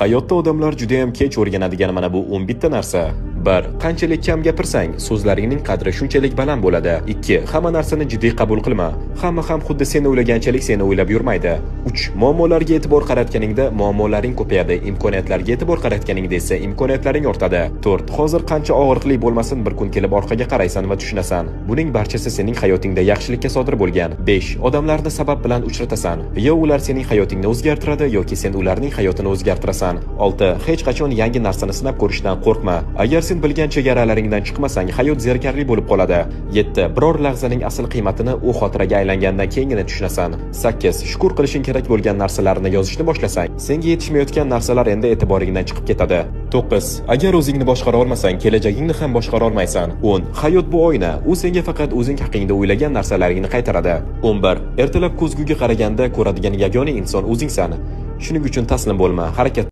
Hayotda odamlar juda ham kech o'rganadigan mana bu 11 ta narsa. 1. Qanchalik kam gapirsang, so'zlaringning qadri shunchalik baland bo'ladi. 2. Hamma narsani jiddiy qabul qilma. Hamma ham xuddi seni o'ylaganchalik seni o'ylab yurmaydi. 3. Muammolarga e'tibor qaratganingda muammolaring ko'payadi, imkoniyatlarga e'tibor qaratganingda esa imkoniyatlaring ortadi. 4. Hozir qancha og'riqli bo'lmasin, bir kun kelib orqaga qaraysan va tushunasan. Buning barchasi sening hayotingda yaxshilikka sodir bo'lgan. 5. Odamlarni sabab bilan uchratasan. Yo ular sening hayotingni o'zgartiradi yoki sen ularning hayotini o'zgartirasan. 6. Hech qachon yangi narsani sinab ko'rishdan qo'rqma. Agar sen bilgan chegaralaringdan chiqmasang, hayot zerikarli bo'lib qoladi. 7. Biror lahzaning asl qiymatini u xotiraga aylangandan keyingina tushunasan. 8. Shukr qilishing kerak bo'lgan narsalarni yozishni boshlasang, senga yetishmayotgan narsalar endi e'tiboringdan chiqib ketadi. 9. Agar o'zingni boshqara olmasang, kelajagingni ham boshqara olmaysan. 10. Hayot bu oyna, u senga faqat o'zing haqingda o'ylagan narsalaringni qaytaradi. 11. Ertalab ko'zguga qaraganda ko'radigan yagona inson o'zingsan. Shuning uchun taslim bo'lma, harakat